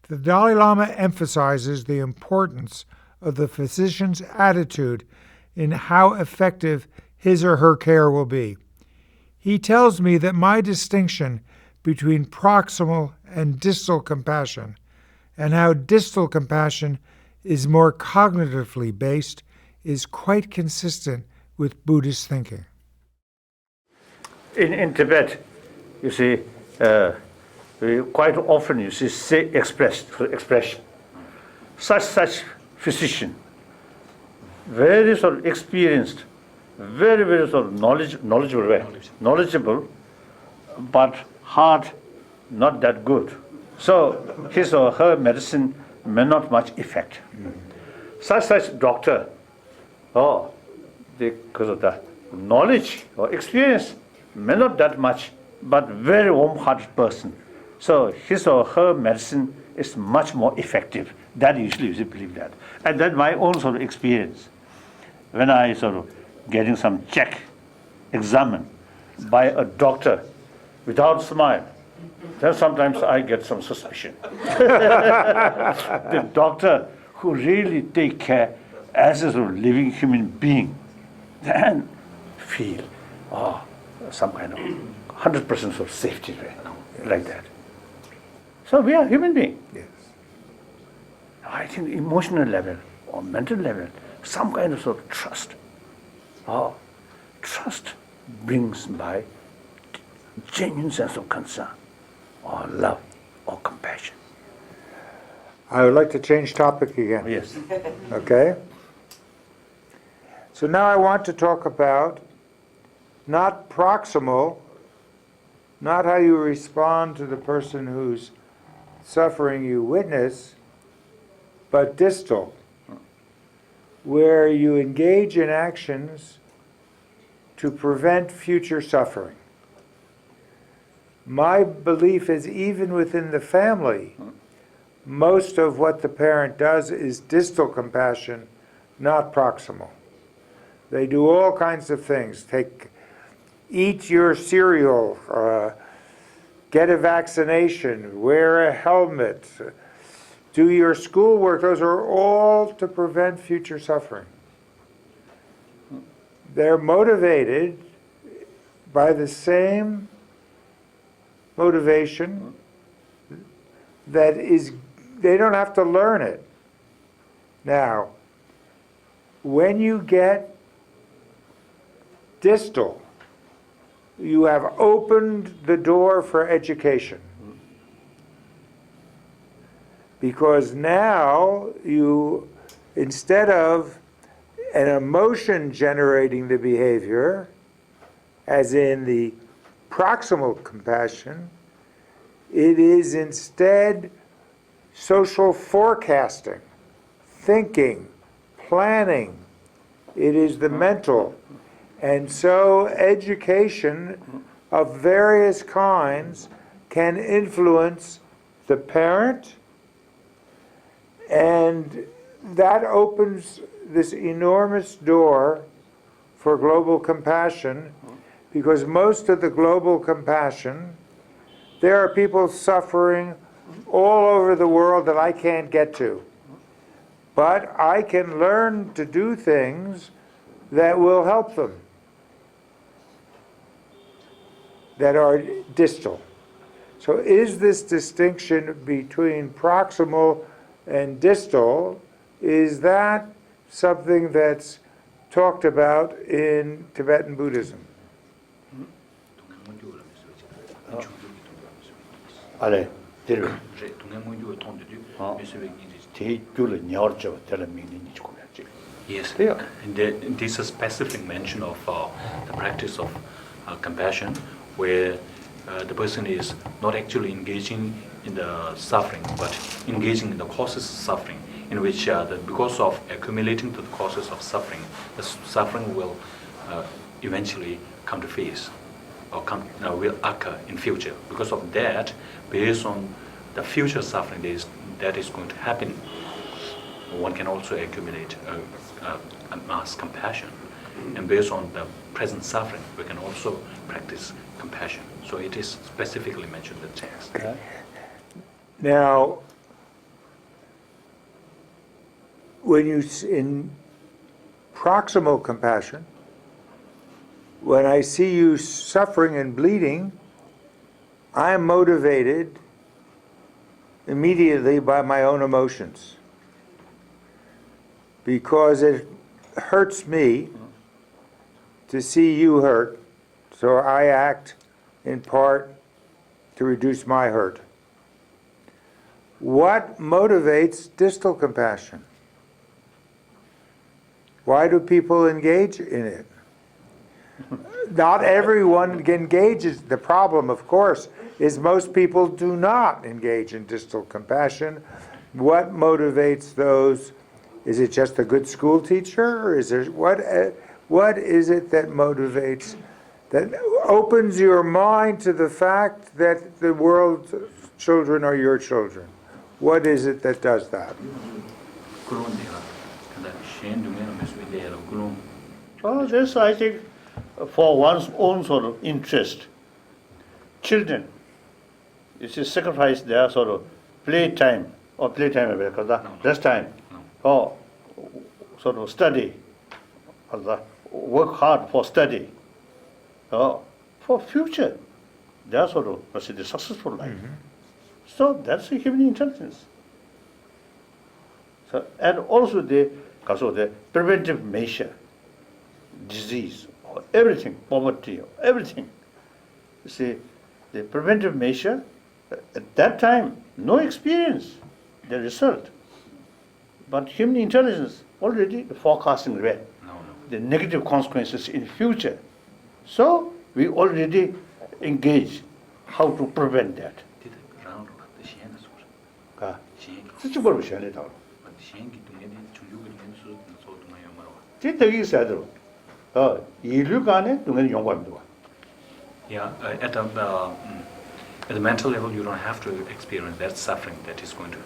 The Dalai Lama emphasizes the importance of the physician's attitude in how effective his or her care will be. He tells me that my distinction between proximal and distal compassion, and how distal compassion is more cognitively based, is quite consistent with Buddhist thinking. In Tibet, you see, quite often you see expression. Such physician, very sort of experienced, very sort of knowledgeable, but heart not that good. So his or her medicine may not much effect. Such doctor, because of the knowledge or experience, may not that much, but very warm-hearted person. So his or her medicine is much more effective. That usually you believe that. And that's my own sort of experience. When I sort of getting some check, examined by a doctor without smile, then sometimes I get some suspicion. The doctor who really take care as a sort of living human being, then feel, some kind of 100% sort of safety right now, like that. So we are human beings. Yes. I think emotional level or mental level, some kind of sort of trust. Trust brings by genuine sense of concern, or love, or compassion. I would like to change topic again. Yes. Okay? So now I want to talk about not proximal, not how you respond to the person whose suffering you witness, but distal, where you engage in actions to prevent future suffering. My belief is even within the family, most of what the parent does is distal compassion, not proximal. They do all kinds of things. Eat your cereal, get a vaccination, wear a helmet, do your schoolwork. Those are all to prevent future suffering. They're motivated by the same motivation that is, they don't have to learn it. Now, when you get distal, you have opened the door for education. Because now you, instead of an emotion generating the behavior, as in the proximal compassion, it is instead social forecasting, thinking, planning. It is the mental. And so education of various kinds can influence the parent, and that opens this enormous door for global compassion, because most of the global compassion, there are people suffering all over the world that I can't get to. But I can learn to do things that will help them, that are distal. So is this distinction between proximal and distal, is that something that's talked about in Tibetan Buddhism? Allez, Yes, and this is specific mention of the practice of compassion, where the person is not actually engaging in the suffering, but engaging in the causes of suffering, in which because of accumulating to the causes of suffering, the suffering will eventually come to face, or will occur in future. Because of that, based on the future suffering that is going to happen, one can also accumulate a mass compassion. And based on the present suffering, we can also practice compassion. So it is specifically mentioned in the text. Okay. Now, in proximal compassion, when I see you suffering and bleeding, I am motivated immediately by my own emotions, because it hurts me to see you hurt, so I act in part to reduce my hurt. What motivates distal compassion? Why do people engage in it? Not everyone engages. The problem, of course, is most people do not engage in distal compassion. What motivates those? Is it just a good school teacher? Or is there, what is it that motivates, that opens your mind to the fact that the world's children are your children? What is it that does that? Well, this, I think, for one's own sort of interest. Children, you see, sacrifice their sort of playtime, or playtime, rest time, or sort of study, or work hard for study, or for future, their sort of, let's say, the successful life. So that's a human intelligence. So, and also the preventive measure, disease, or everything, poverty, or everything. You see, the preventive measure, at that time, no experience, the result. But human intelligence already forecasting red, the negative consequences in future. So we already engage how to prevent that. Yeah, at the mental level, you don't have to experience that suffering that is going to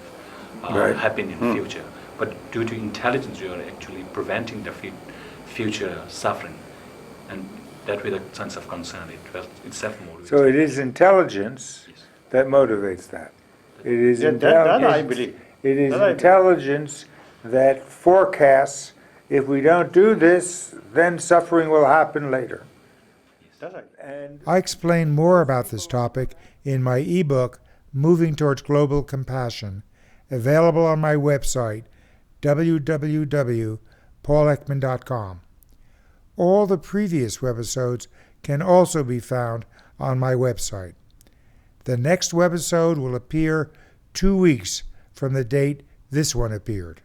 Right. happen in the future. But due to intelligence, you are actually preventing the future suffering, and that with a sense of concern, it self-motivates. So it is intelligence Yes. that motivates that. It is Yeah, that I intelligence. believe. It is That I believe. intelligence that forecasts, if we don't do this, then suffering will happen later. That's right. And I explain more about this topic in my ebook, Moving Towards Global Compassion, available on my website, www.paulekman.com. All the previous webisodes can also be found on my website. The next webisode will appear 2 weeks from the date this one appeared.